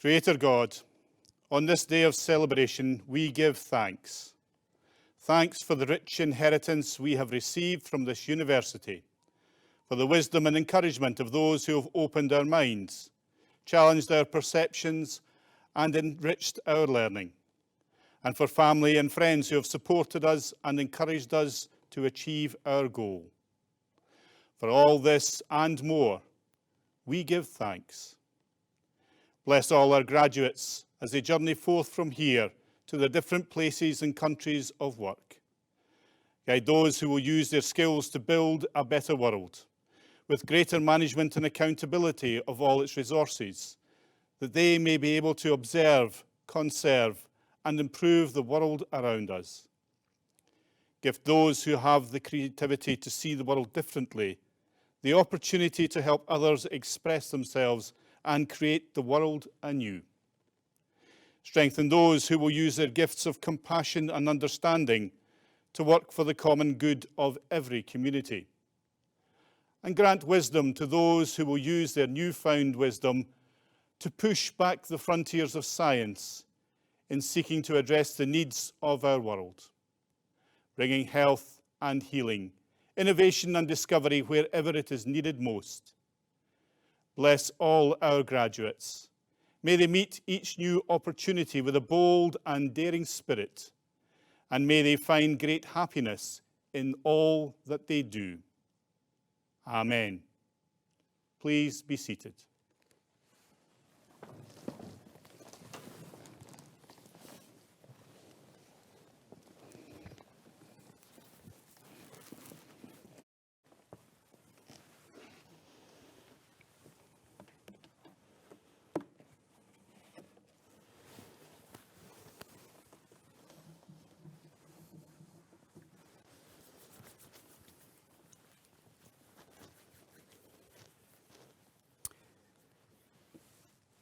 Creator God, on this day of celebration, we give thanks. Thanks for the rich inheritance we have received from this university, for the wisdom and encouragement of those who have opened our minds, challenged our perceptions, and enriched our learning, and for family and friends who have supported us and encouraged us to achieve our goal. For all this and more, we give thanks. Bless all our graduates as they journey forth from here to their different places and countries of work. Guide those who will use their skills to build a better world, with greater management and accountability of all its resources, that they may be able to observe, conserve, and improve the world around us. Give those who have the creativity to see the world differently the opportunity to help others express themselves and create the world anew. Strengthen those who will use their gifts of compassion and understanding to work for the common good of every community. And grant wisdom to those who will use their newfound wisdom to push back the frontiers of science in seeking to address the needs of our world, bringing health and healing, innovation and discovery wherever it is needed most. Bless all our graduates. May they meet each new opportunity with a bold and daring spirit, and may they find great happiness in all that they do. Amen. Please be seated.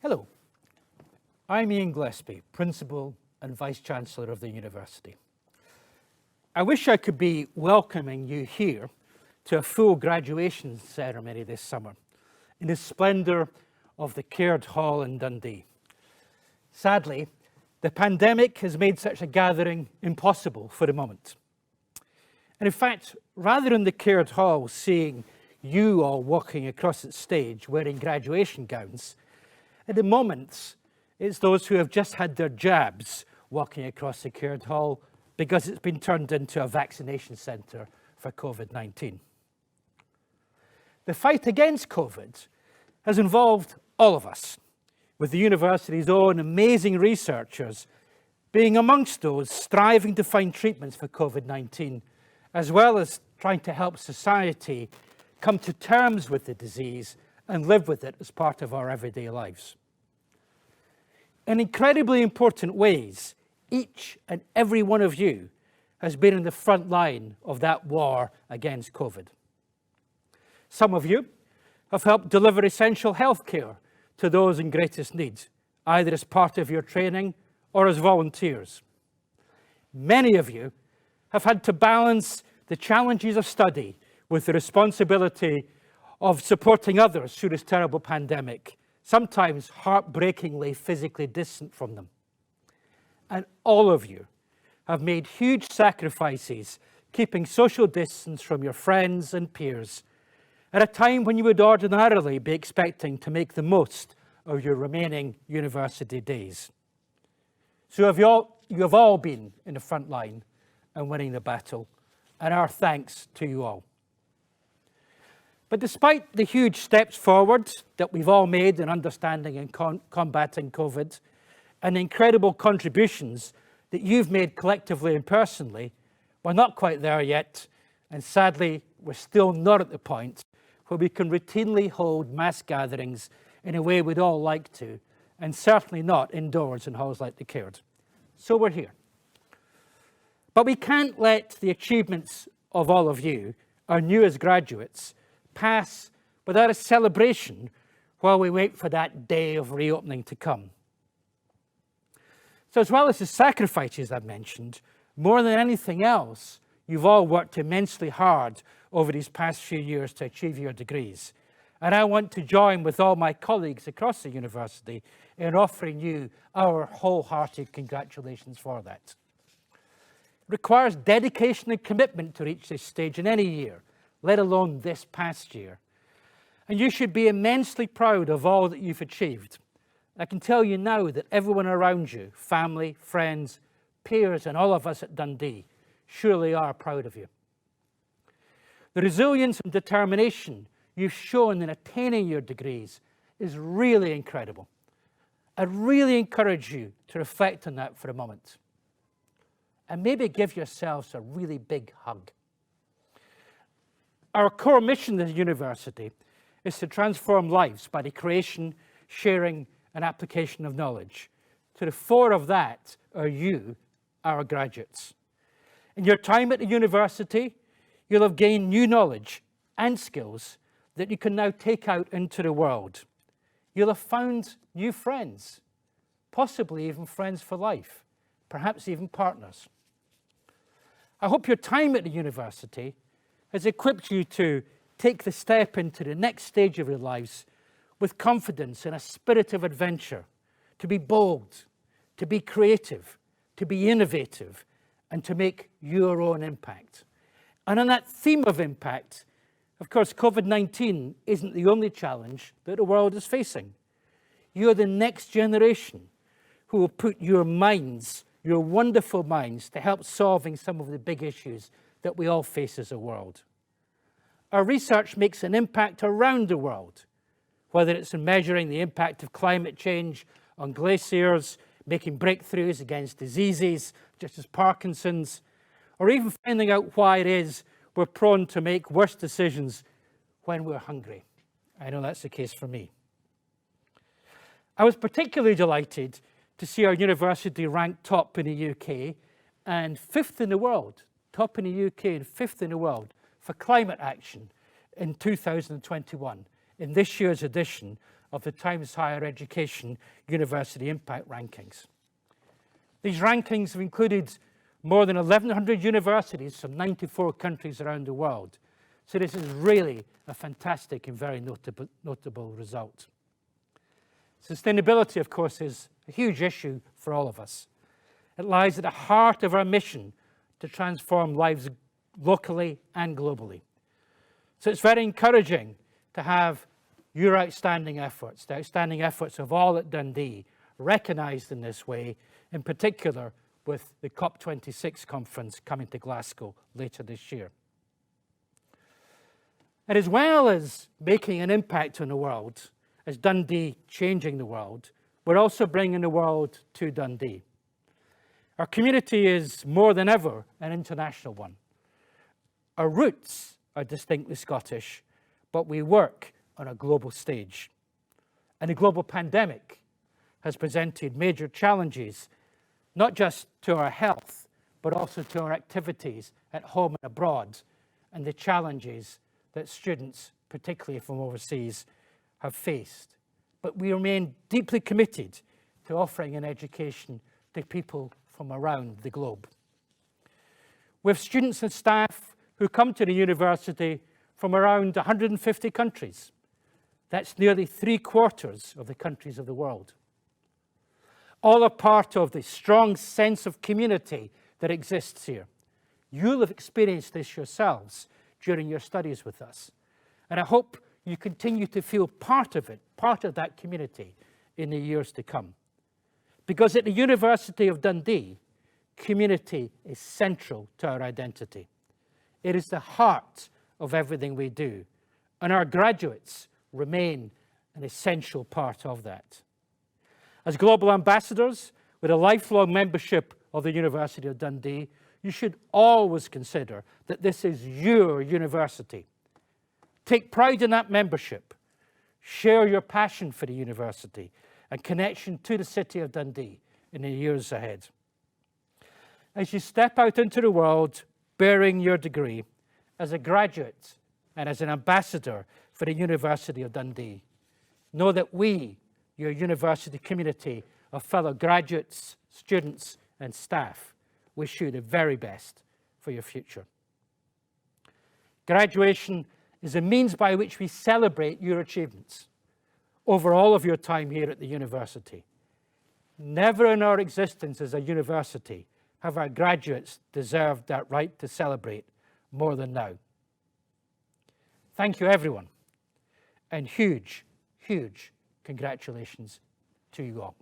Hello, I'm Ian Gillespie, Principal and Vice-Chancellor of the University. I wish I could be welcoming you here to a full graduation ceremony this summer in the splendour of the Caird Hall in Dundee. Sadly, the pandemic has made such a gathering impossible for the moment. And in fact, rather than the Caird Hall seeing you all walking across its stage wearing graduation gowns, at the moment, it's those who have just had their jabs walking across the Caird Hall because it's been turned into a vaccination centre for COVID-19. The fight against COVID has involved all of us, with the university's own amazing researchers being amongst those striving to find treatments for COVID-19, as well as trying to help society come to terms with the disease and live with it as part of our everyday lives. In incredibly important ways, each and every one of you has been in the front line of that war against COVID. Some of you have helped deliver essential healthcare to those in greatest need, either as part of your training or as volunteers. Many of you have had to balance the challenges of study with the responsibility of supporting others through this terrible pandemic, sometimes heartbreakingly physically distant from them. And all of you have made huge sacrifices keeping social distance from your friends and peers at a time when you would ordinarily be expecting to make the most of your remaining university days. So you have all been in the front line and winning the battle, and our thanks to you all. But despite the huge steps forward that we've all made in understanding and combating COVID, and the incredible contributions that you've made collectively and personally, we're not quite there yet, and sadly, we're still not at the point where we can routinely hold mass gatherings in a way we'd all like to, and certainly not indoors in halls like the Caird. So we're here. But we can't let the achievements of all of you, our newest graduates, pass without a celebration while we wait for that day of reopening to come. So as well as the sacrifices I've mentioned, more than anything else, you've all worked immensely hard over these past few years to achieve your degrees. And I want to join with all my colleagues across the university in offering you our wholehearted congratulations for that. It requires dedication and commitment to reach this stage in any year, let alone this past year. And you should be immensely proud of all that you've achieved. I can tell you now that everyone around you, family, friends, peers, and all of us at Dundee, surely are proud of you. The resilience and determination you've shown in attaining your degrees is really incredible. I really encourage you to reflect on that for a moment. And maybe give yourselves a really big hug. Our core mission at the university is to transform lives by the creation, sharing, and application of knowledge. To the fore of that are you, our graduates. In your time at the university, you'll have gained new knowledge and skills that you can now take out into the world. You'll have found new friends, possibly even friends for life, perhaps even partners. I hope your time at the university has equipped you to take the step into the next stage of your lives with confidence and a spirit of adventure, to be bold, to be creative, to be innovative, and to make your own impact. And on that theme of impact, of course, COVID-19 isn't the only challenge that the world is facing. You're the next generation who will put your minds, your wonderful minds, to help solving some of the big issues that we all face as a world. Our research makes an impact around the world, whether it's in measuring the impact of climate change on glaciers, making breakthroughs against diseases such as Parkinson's, or even finding out why it is we're prone to make worse decisions when we're hungry. I know that's the case for me. I was particularly delighted to see our university ranked top in the UK and 5th in the world, top in the UK and 5th in the world for climate action in 2021, in this year's edition of the Times Higher Education University Impact Rankings. These rankings have included more than 1,100 universities from 94 countries around the world. So this is really a fantastic and very notable result. Sustainability, of course, is a huge issue for all of us. It lies at the heart of our mission to transform lives locally and globally. So it's very encouraging to have your outstanding efforts, the outstanding efforts of all at Dundee, recognised in this way, in particular with the COP26 conference coming to Glasgow later this year. And as well as making an impact on the world, as Dundee changing the world, we're also bringing the world to Dundee. Our community is more than ever an international one. Our roots are distinctly Scottish, but we work on a global stage. And the global pandemic has presented major challenges, not just to our health, but also to our activities at home and abroad, and the challenges that students, particularly from overseas, have faced. But we remain deeply committed to offering an education to people from around the globe. We have students and staff who come to the university from around 150 countries. That's nearly 3/4 of the countries of the world. All are part of the strong sense of community that exists here. You'll have experienced this yourselves during your studies with us. And I hope you continue to feel part of it, part of that community in the years to come. Because at the University of Dundee, community is central to our identity. It is the heart of everything we do, and our graduates remain an essential part of that. As global ambassadors with a lifelong membership of the University of Dundee, you should always consider that this is your university. Take pride in that membership. Share your passion for the university and connection to the city of Dundee in the years ahead. As you step out into the world bearing your degree as a graduate and as an ambassador for the University of Dundee, know that we, your university community of fellow graduates, students, and staff, wish you the very best for your future. Graduation is a means by which we celebrate your achievements over all of your time here at the university. Never in our existence as a university have our graduates deserved that right to celebrate more than now. Thank you, everyone, and huge, huge congratulations to you all.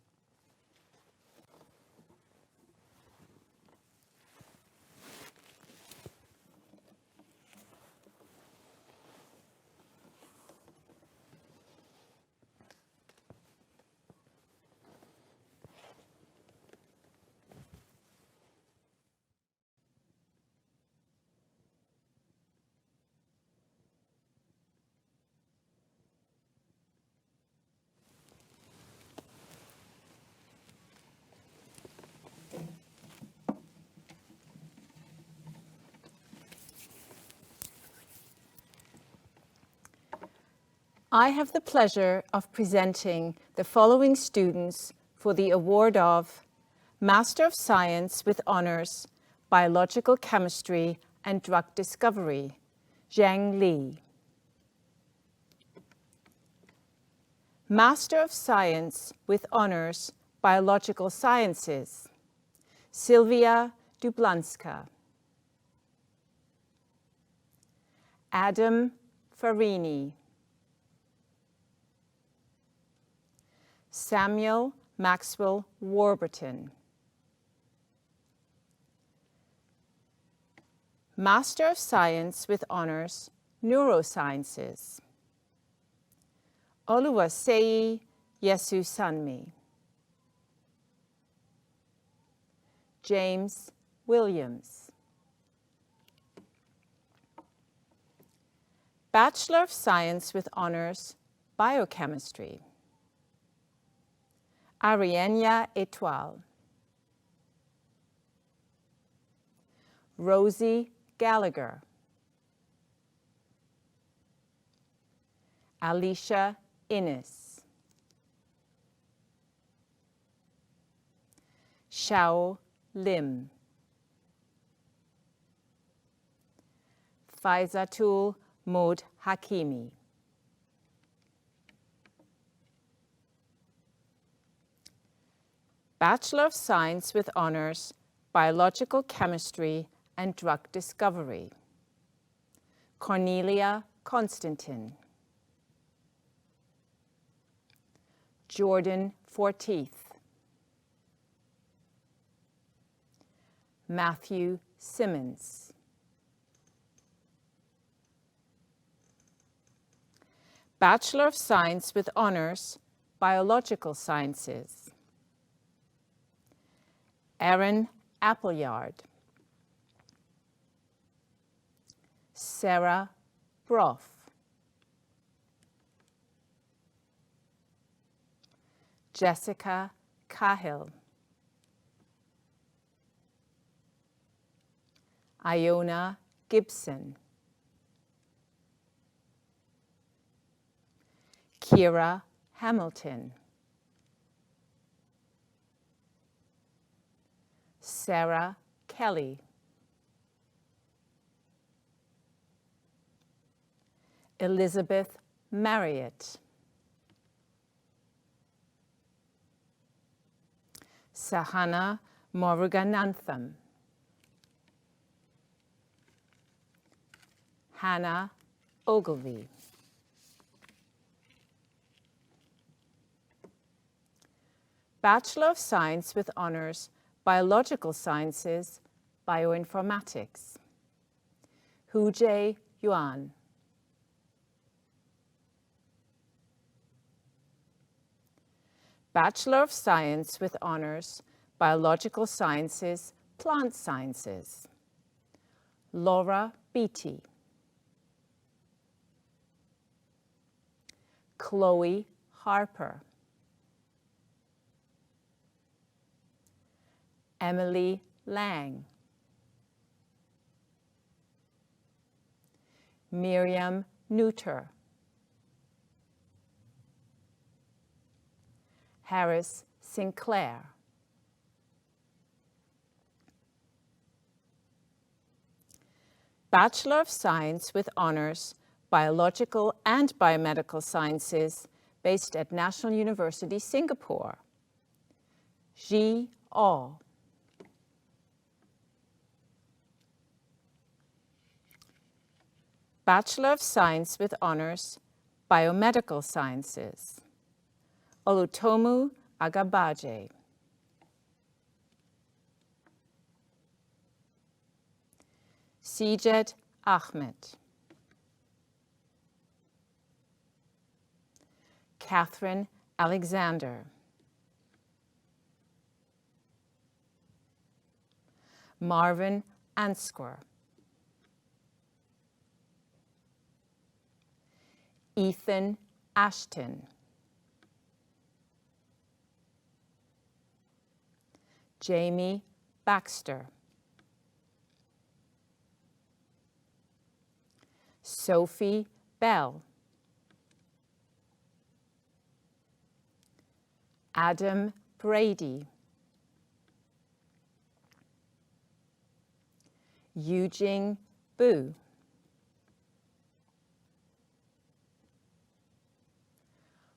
I have the pleasure of presenting the following students for the award of Master of Science with Honors, Biological Chemistry and Drug Discovery, Zhang Li. Master of Science with Honors, Biological Sciences, Sylvia Dublanska. Adam Farini. Samuel Maxwell Warburton. Master of Science with Honors, Neurosciences, Oluwaseyi Yesusanmi. James Williams. Bachelor of Science with Honors, Biochemistry, Arienya Etoile. Rosie Gallagher. Alicia Innes. Xiao Lim. Faizatul Mod Hakimi. Bachelor of Science with Honors, Biological Chemistry and Drug Discovery, Cornelia Constantin. Jordan Forteeth. Matthew Simmons. Bachelor of Science with Honors, Biological Sciences, Erin Appleyard. Sarah Broff. Jessica Cahill. Iona Gibson. Kira Hamilton. Sarah Kelly. Elizabeth Marriott. Sahana Muruganantham. Hannah Ogilvie. Bachelor of Science with Honors, Biological Sciences, Bioinformatics, Hujie Yuan. Bachelor of Science with Honors, Biological Sciences, Plant Sciences, Laura Beatty. Chloe Harper. Emily Lang. Miriam Neuter. Harris Sinclair. Bachelor of Science with Honors, Biological and Biomedical Sciences, based at National University, Singapore, Ji Aw. Bachelor of Science with Honors, Biomedical Sciences, Olutomu Agabaje. Sijed Ahmed. Catherine Alexander. Marvin Ansquer. Ethan Ashton. Jamie Baxter. Sophie Bell. Adam Brady. Eugene Boo.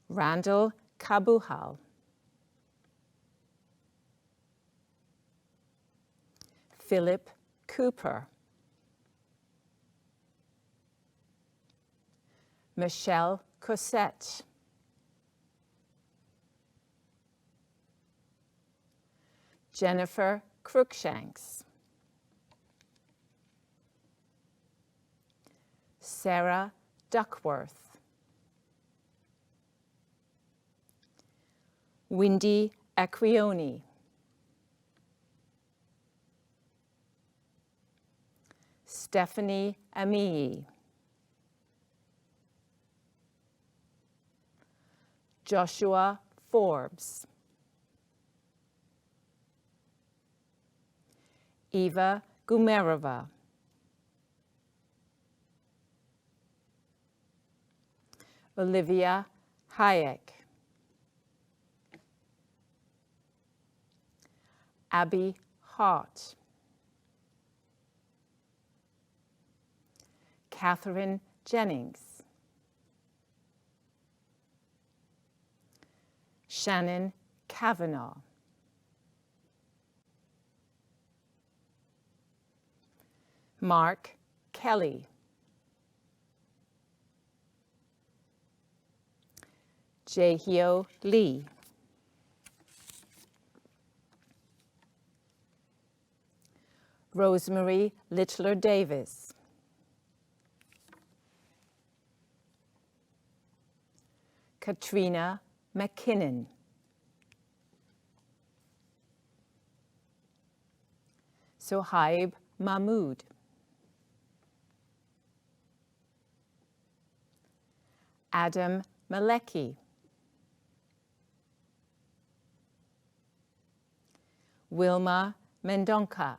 Randall Kabuhal. Philip Cooper. Michelle Cosette. Jennifer Cruikshanks. Sarah Duckworth. Windy Acquioni. Stephanie Amii. Joshua Forbes. Eva Gumerova. Olivia Hayek. Abby Hart. Catherine Jennings. Shannon Kavanaugh. Mark Kelly. Jehio Lee. Rosemary Littler Davis. Katrina McKinnon. Sohaib Mahmood. Adam Malecki. Wilma Mendonca.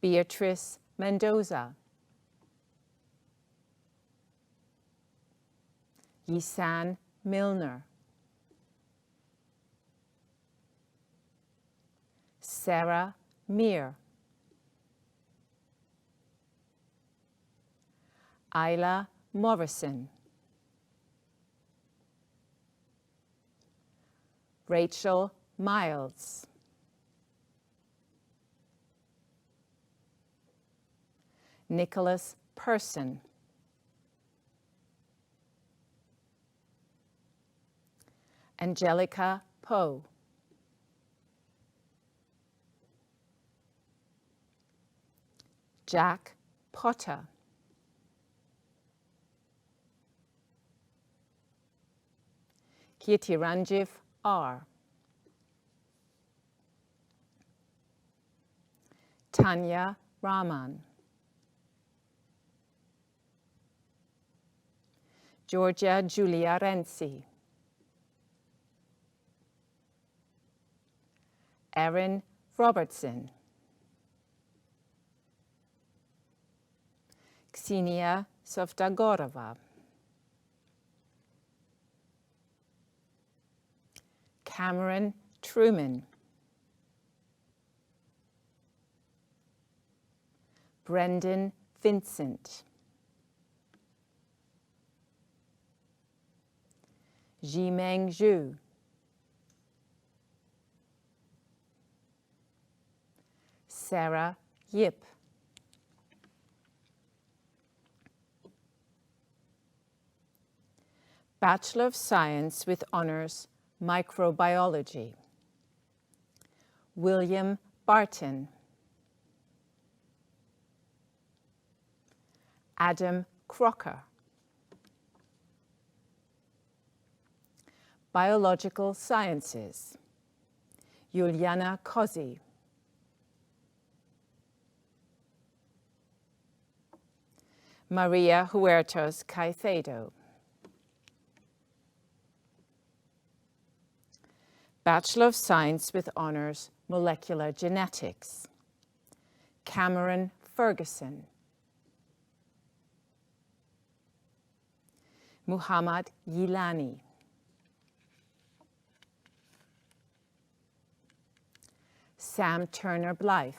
Beatrice Mendoza. Yisan Milner. Sarah Meir. Isla Morrison. Rachel Miles. Nicholas Person. Angelica Poe. Jack Potter. Kirtiranjiv R. Tanya Rahman. Georgia Julia Renzi. Erin Robertson. Ksenia Sovdagorova. Cameron Truman. Brendan Vincent. Jimeng Zhu. Sarah Yip. Bachelor of Science with Honors, Microbiology. William Barton. Adam Crocker. Biological Sciences. Juliana Cosi. Maria Huertas Caicedo. Bachelor of Science with Honors, Molecular Genetics. Cameron Ferguson. Muhammad Yilani. Sam Turner Blythe.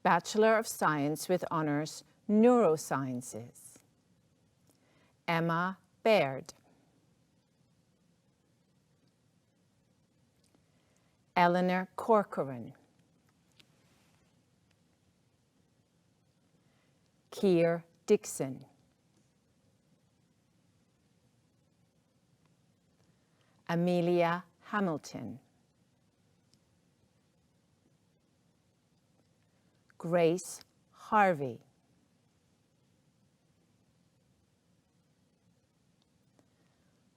Bachelor of Science with Honors, Neurosciences. Emma Baird. Eleanor Corcoran. Keir Dixon. Amelia Hamilton. Grace Harvey.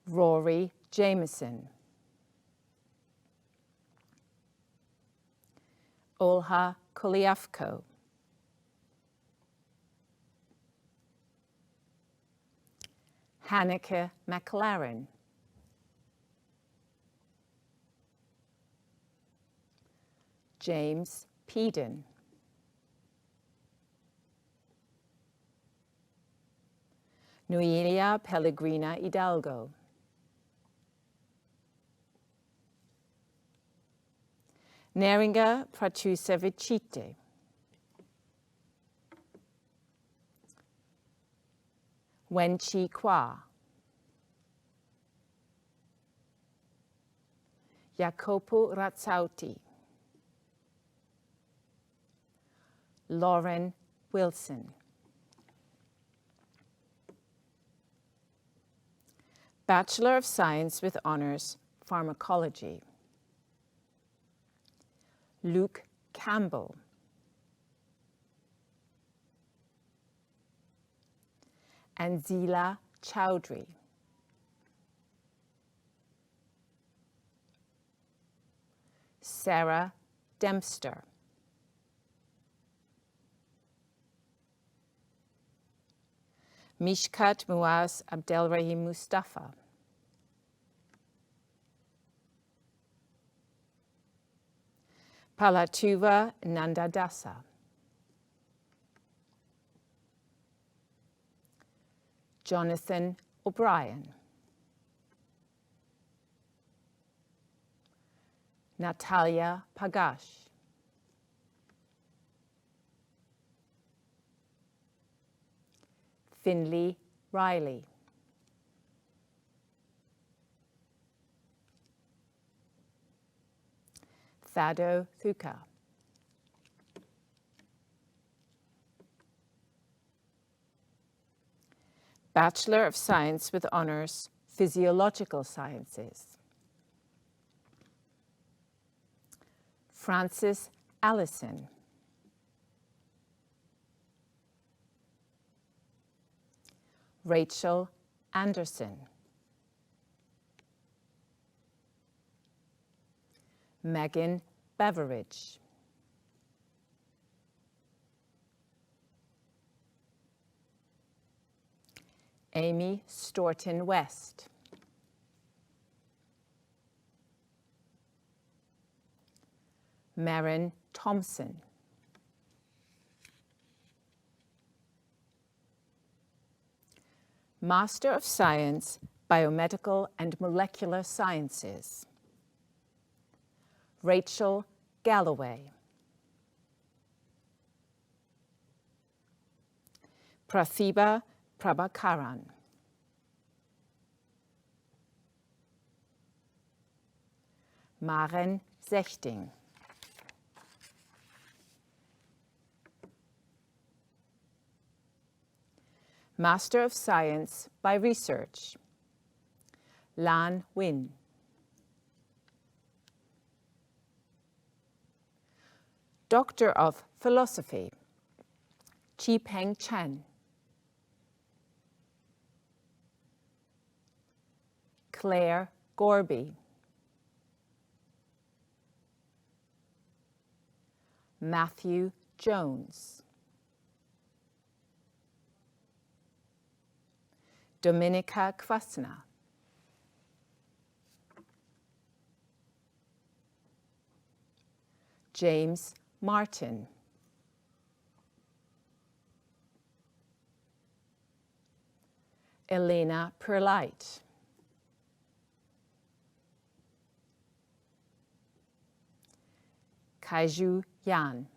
Rory Jameson. Olha Koliavko. Hanneke McLaren. James Peden. Noelia Pellegrina Hidalgo. Neringa Pratusevicite. Wenchi Kwa. Jacopo Razzauti. Lauren Wilson. Bachelor of Science with Honors, Pharmacology. Luke Campbell. Anzila Chowdhury. Sarah Dempster. Mishkat Muaz Abdelrahim Mustafa. Palatuva Nandadasa. Jonathan O'Brien. Natalia Pagash. Finley Riley. Thado Thuka. Bachelor of Science with Honors, Physiological Sciences. Francis Allison. Rachel Anderson. Megan Beveridge. Amy Storton West. Marin Thompson. Master of Science, Biomedical and Molecular Sciences. Rachel Galloway. Pratibha Prabhakaran. Maren Sechting. Master of Science by Research, Lan Win. Doctor of Philosophy, Chi Peng Chen. Claire Gorby. Matthew Jones. Dominika Kwasna. James Martin. Elena Perlite. Kaiju Yan.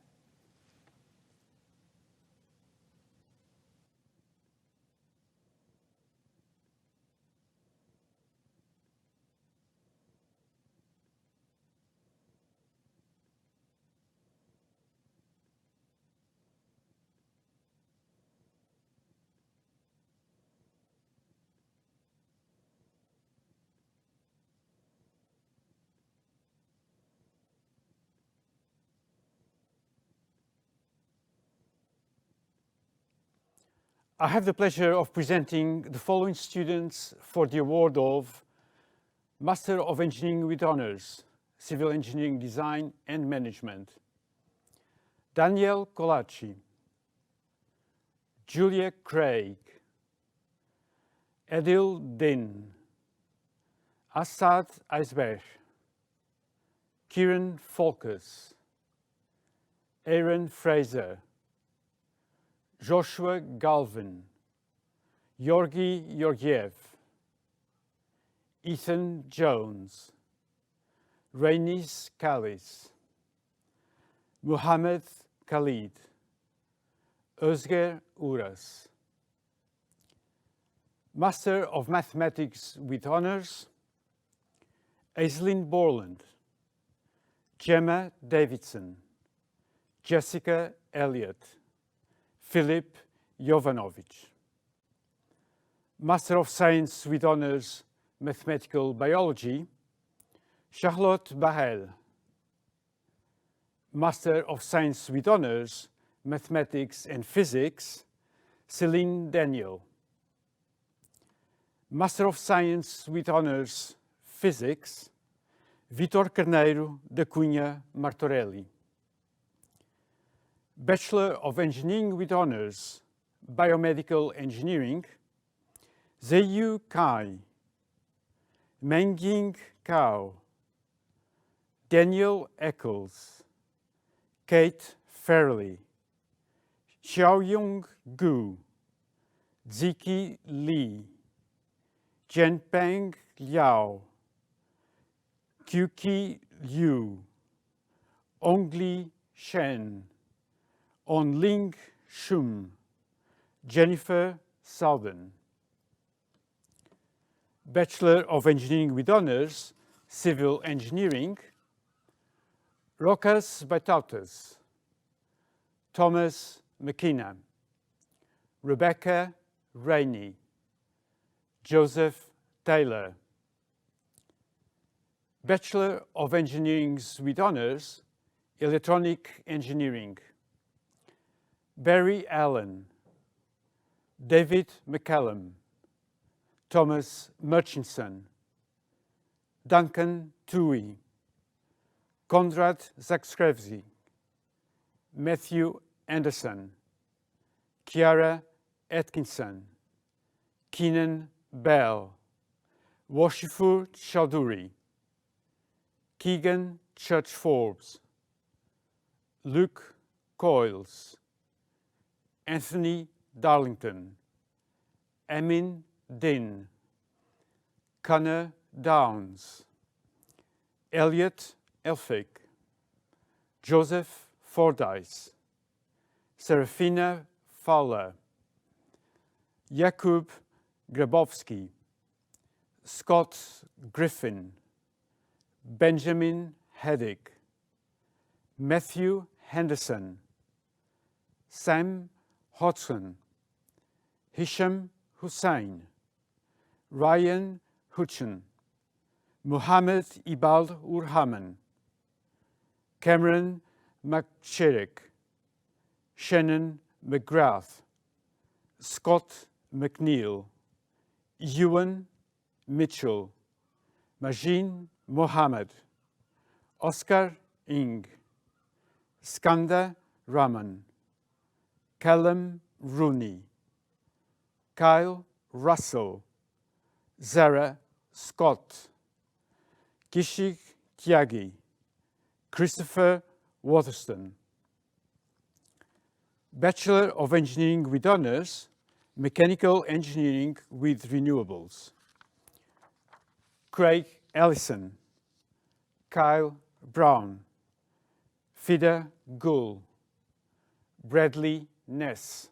I have the pleasure of presenting the following students for the award of Master of Engineering with Honors, Civil Engineering Design and Management. Daniel Colacci, Julia Craig, Adil Din, Assad Eisberg, Kieran Folkes, Aaron Fraser, Joshua Galvin, Georgi Georgiev, Ethan Jones, Rainis Kalis, Muhammad Khalid, Özger Uras. Master of Mathematics with Honors, Aislinn Borland, Gemma Davidson, Jessica Elliott, Filip Jovanovic. Master of Science with Honors, Mathematical Biology, Charlotte Bahel. Master of Science with Honors, Mathematics and Physics, Celine Daniel. Master of Science with Honors, Physics, Vitor Carneiro da Cunha Martorelli. Bachelor of Engineering with Honors, Biomedical Engineering, Zheyu Kai, Mengying Cao, Daniel Eccles, Kate Fairley, Xiaoyong Gu, Ziki Li, Jianpeng Liao, Qiuqi Liu, Ongli Shen, Onling Shum, Jennifer Southern. Bachelor of Engineering with Honors, Civil Engineering, Rokas Baitautas, Thomas McKenna, Rebecca Rainey, Joseph Taylor. Bachelor of Engineering with Honors, Electronic Engineering, Barry Allen, David McCallum, Thomas Murchison, Duncan Toohey, Konrad Zakskrewski, Matthew Anderson, Kiara Atkinson, Keenan Bell, Washifur Chowdhury, Keegan Church Forbes, Luke Coyles, Anthony Darlington, Amin Din, Connor Downs, Elliot Elphick, Joseph Fordyce, Serafina Fowler, Jakub Grabowski, Scott Griffin, Benjamin Heddick, Matthew Henderson, Sam Hodgson, Hisham Hussain, Ryan Hutchin, Muhammad Ibal Urhaman, Cameron McSherrick, Shannon McGrath, Scott McNeil, Ewan Mitchell, Majin Mohammed, Oscar Ing, Skanda Raman, Callum Rooney, Kyle Russell, Zara Scott, Kishik Tyagi, Christopher Waterston. Bachelor of Engineering with Honours, Mechanical Engineering with Renewables. Craig Ellison, Kyle Brown, Fida Gould, Bradley Ness,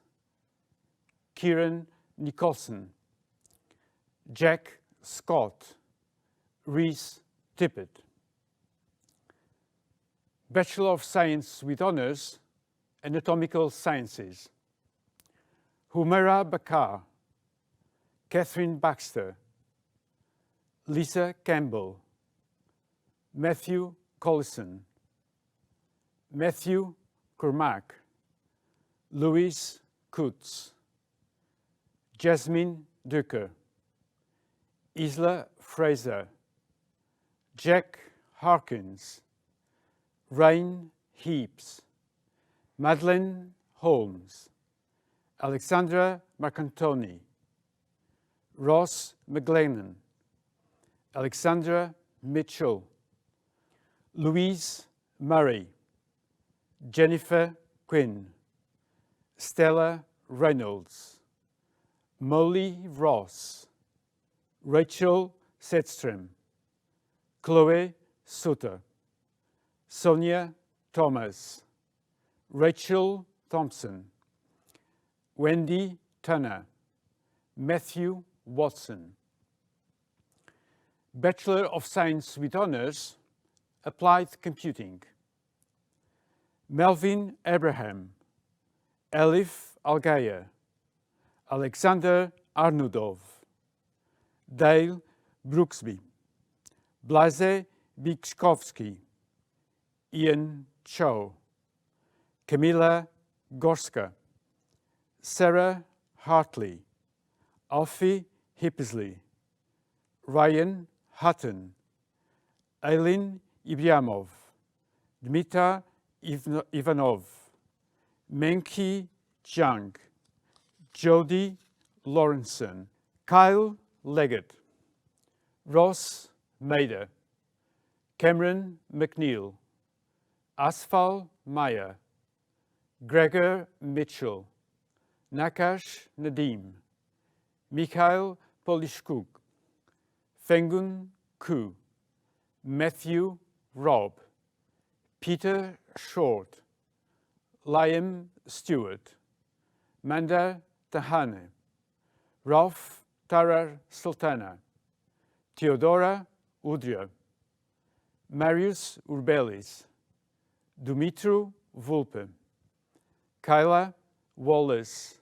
Kieran Nicholson, Jack Scott, Reese Tippett. Bachelor of Science with Honours, Anatomical Sciences. Humaira Bakar, Catherine Baxter, Lisa Campbell, Matthew Collison, Matthew Cormack, Louise Kutz, Jasmine Ducker, Isla Fraser, Jack Harkins, Rain Heaps, Madeleine Holmes, Alexandra Marcantoni, Ross McGlennon, Alexandra Mitchell, Louise Murray, Jennifer Quinn, Stella Reynolds, Molly Ross, Rachel Sedstrom, Chloe Sutter, Sonia Thomas, Rachel Thompson, Wendy Turner, Matthew Watson. Bachelor of Science with Honours, Applied Computing. Melvin Abraham, Elif Algaya, Alexander Arnudov, Dale Brooksby, Blaze Bikszkowski, Ian Cho, Camila Gorska, Sarah Hartley, Alfie Hippisley, Ryan Hutton, Eileen Ibrahimov, Dmitra Ivanov, Menki Jung, Jody Lawrenson, Kyle Leggett, Ross Mader, Cameron McNeil, Asfal Maya, Gregor Mitchell, Nakash Nadim, Mikhail Polishkuk, Fengun Ku, Matthew Robb, Peter Short, Liam Stewart, Manda Tahane, Ralph Tarar Sultana, Theodora Udria, Marius Urbelis, Dumitru Vulpe, Kyla Wallace,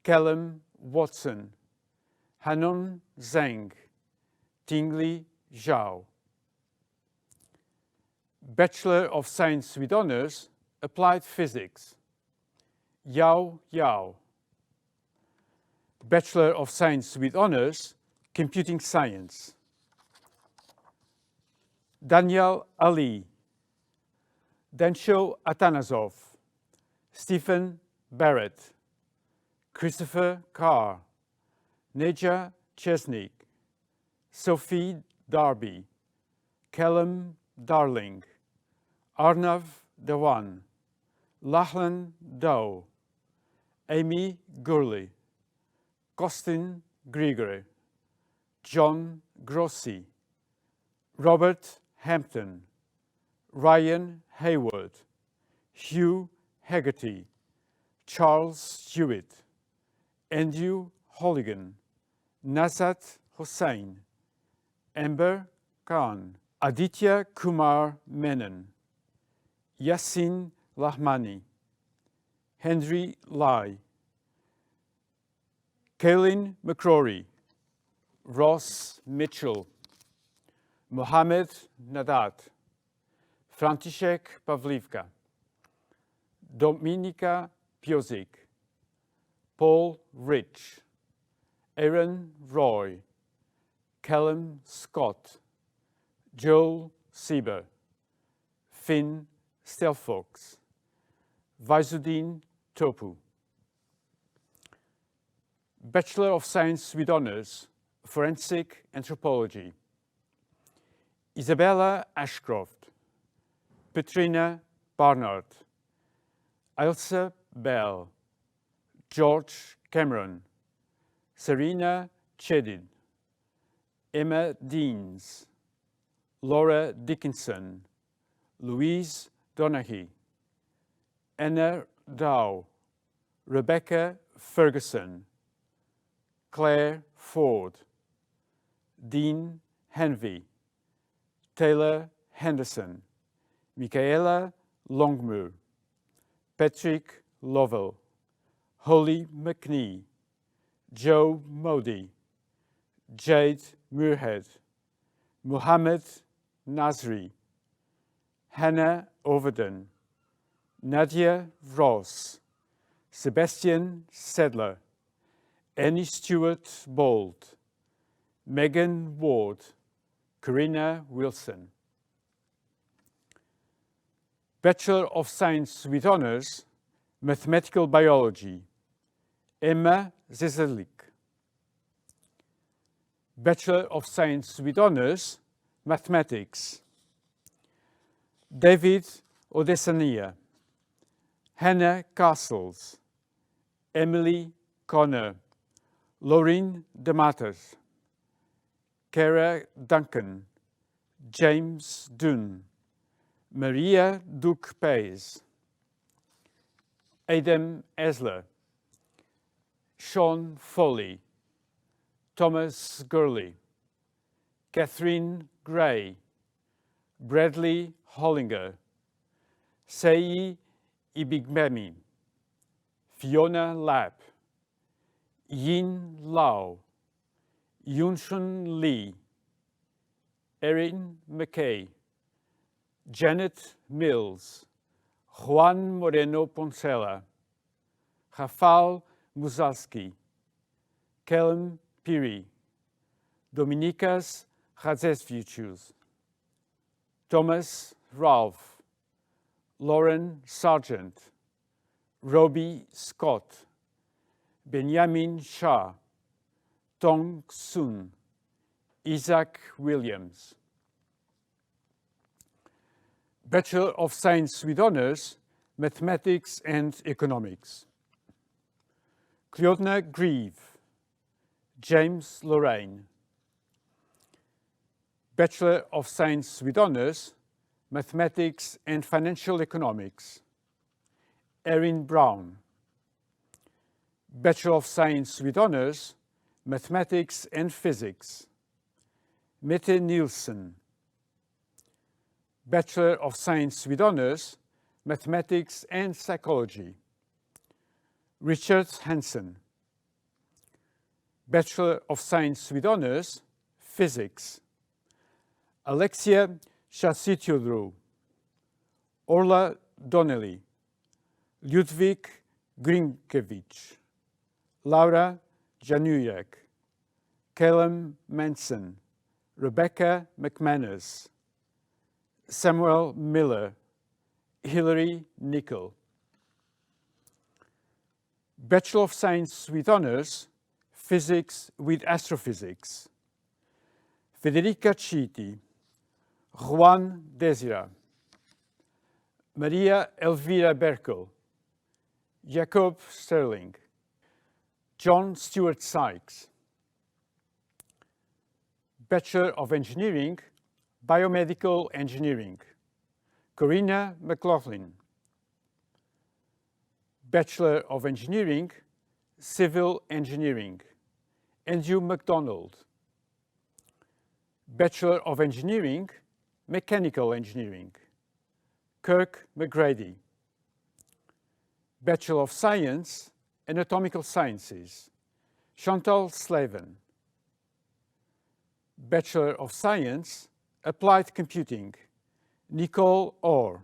Callum Watson, Hanon Zhang, Tingli Zhao. Bachelor of Science with Honours, Applied Physics. Yao Yao. Bachelor of Science with Honours, Computing Science. Daniel Ali, Dansho Atanasov, Stephen Barrett, Christopher Carr, Neja Chesnick, Sophie Darby, Callum Darling, Arnav Dewan, Lachlan Dow, Amy Gurley, Costin Grigory, John Grossi, Robert Hampton, Ryan Hayward, Hugh Haggerty, Charles Hewitt, Andrew Holigan, Nazat Hossain, Amber Khan, Aditya Kumar Menon, Yassin Lahmani, Henry Lai, Kaylin McCrory, Ross Mitchell, Mohamed Nadat, František Pavlivka, Dominika Piozik, Paul Rich, Aaron Roy, Callum Scott, Joel Sieber, Finn Stelfox, Vaisuddin Topu. Bachelor of Science with Honours, Forensic Anthropology, Isabella Ashcroft, Petrina Barnard, Ailsa Bell, George Cameron, Serena Chedid, Emma Deans, Laura Dickinson, Louise Donaghy, Anna Dow, Rebecca Ferguson, Claire Ford, Dean Henvey, Taylor Henderson, Michaela Longmuir, Patrick Lovell, Holly McNee, Joe Modi, Jade Muirhead, Muhammad Nasri, Hannah Overden, Nadia Ross, Sebastian Sedler, Annie Stewart Bold, Megan Ward, Corinna Wilson. Bachelor of Science with Honours, Mathematical Biology, Emma Zezelik. Bachelor of Science with Honours, Mathematics, David Odesania, Hannah Castles, Emily Connor, Laureen Dematers, Kara Duncan, James Dunn, Maria Duke Pays, Adam Esler, Sean Foley, Thomas Gurley, Catherine Gray, Bradley Hollinger, Sei Ibigbemi, Fiona Lapp, Yin Lau, Yunshun Lee, Erin McKay, Janet Mills, Juan Moreno Poncela, Rafal Muzalski, Callum Piri, Dominikas Radzesvichus, Thomas Ralph, Lauren Sargent, Robbie Scott, Benjamin Shah, Tong Sun, Isaac Williams. Bachelor of Science with Honours, Mathematics and Economics, Cleodna Grieve, James Lorraine. Bachelor of Science with Honours, Mathematics and Financial Economics, Erin Brown. Bachelor of Science with Honours, Mathematics and Physics, Mette Nielsen. Bachelor of Science with Honours, Mathematics and Psychology, Richard Hansen. Bachelor of Science with Honours, Physics, Alexia Shasitiodrou, Orla Donnelly, Ludwig Grinkevich, Laura Janujak, Callum Manson, Rebecca McManus, Samuel Miller, Hilary Nickel. Bachelor of Science with Honours, Physics with Astrophysics, Federica Chiti, Juan Desira, Maria Elvira Berkel, Jacob Sterling, John Stuart Sykes. Bachelor of Engineering, Biomedical Engineering, Corinna McLaughlin. Bachelor of Engineering, Civil Engineering, Andrew MacDonald. Bachelor of Engineering, Mechanical Engineering, Kirk McGrady. Bachelor of Science, Anatomical Sciences, Chantal Slavin. Bachelor of Science, Applied Computing, Nicole Orr.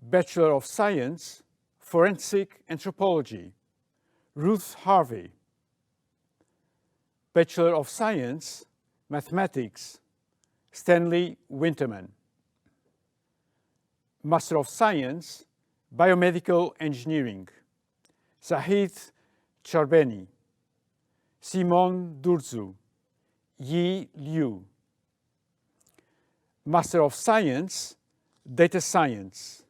Bachelor of Science, Forensic Anthropology, Ruth Harvey. Bachelor of Science, Mathematics, Stanley Winterman. Master of Science, Biomedical Engineering, Zahid Charbeni. Simon Durzu, Yi Liu. Master of Science, Data Science,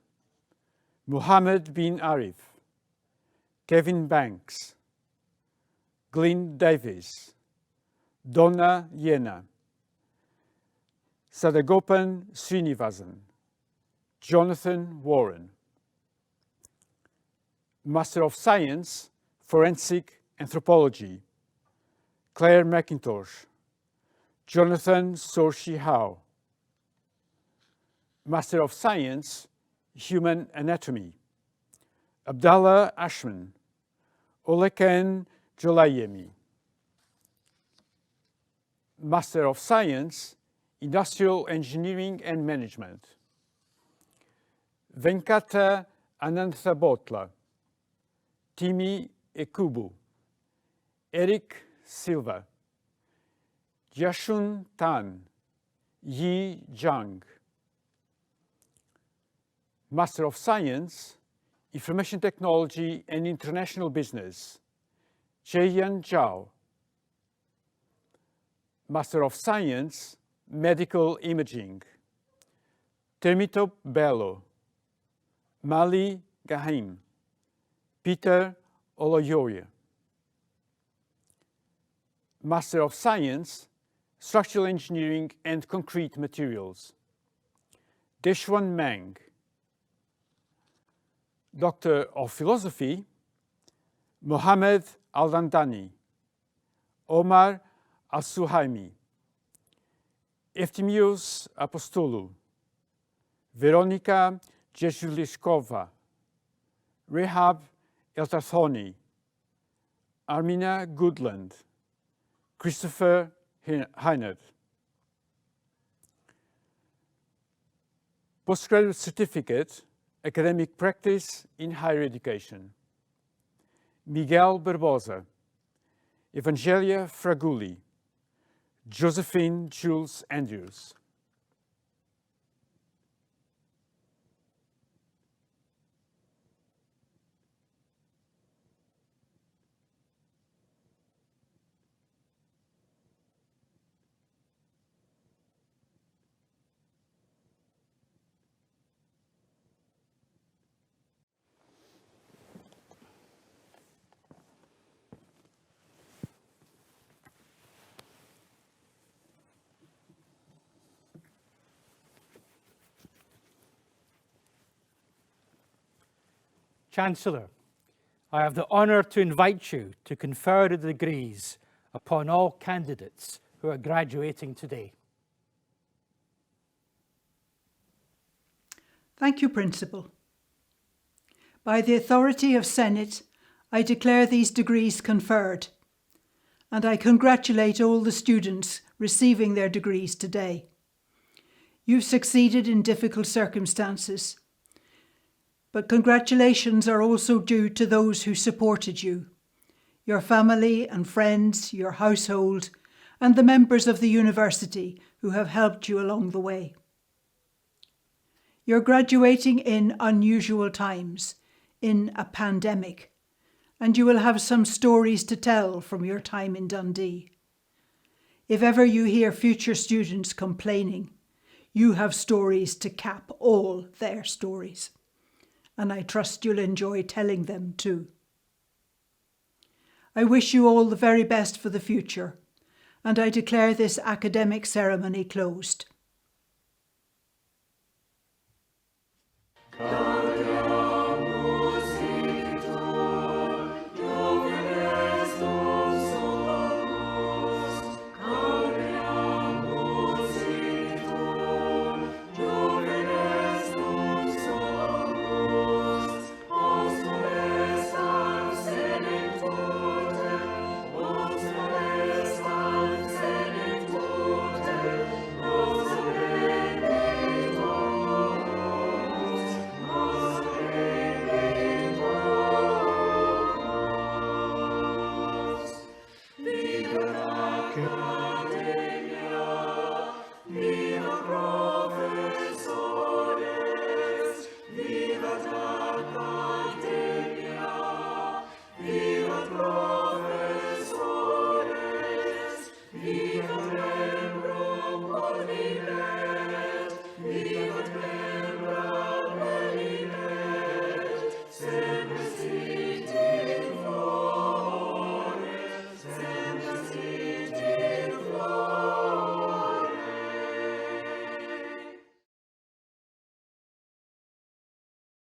Muhammad bin Arif, Kevin Banks, Glyn Davis, Donna Yena, Sadagopan Srinivasan, Jonathan Warren. Master of Science, Forensic Anthropology, Claire McIntosh, Jonathan Sorshi Howe. Master of Science, Human Anatomy, Abdallah Ashman, Oleken Jolayemi. Master of Science, Industrial Engineering and Management, Venkata Ananthabotla, Timi Ekubu, Eric Silva, Yashun Tan, Yi Zhang. Master of Science, Information Technology and International Business, Cheyan Zhao. Master of Science, Medical Imaging, Termitop Bello, Mali Gahim, Peter Oloyoye. Master of Science, Structural Engineering and Concrete Materials, Deshwan Mang. Doctor of Philosophy, Mohammed Al-Dandani, Omar Al-Suhaimi, Eftimios Apostolou, Veronika Jezulishkova, Rehab Eltathoni, Armina Goodland, Christopher Heinert. Postgraduate Certificate, Academic Practice in Higher Education, Miguel Barbosa, Evangelia Fraguli, Josephine Jules Andrews. Chancellor, I have the honour to invite you to confer the degrees upon all candidates who are graduating today. Thank you, Principal. By the authority of Senate, I declare these degrees conferred, and I congratulate all the students receiving their degrees today. You've succeeded in difficult circumstances, but congratulations are also due to those who supported you, your family and friends, your household, and the members of the university who have helped you along the way. You're graduating in unusual times, in a pandemic, and you will have some stories to tell from your time in Dundee. If ever you hear future students complaining, you have stories to cap all their stories, and I trust you'll enjoy telling them too. I wish you all the very best for the future, and I declare this academic ceremony closed.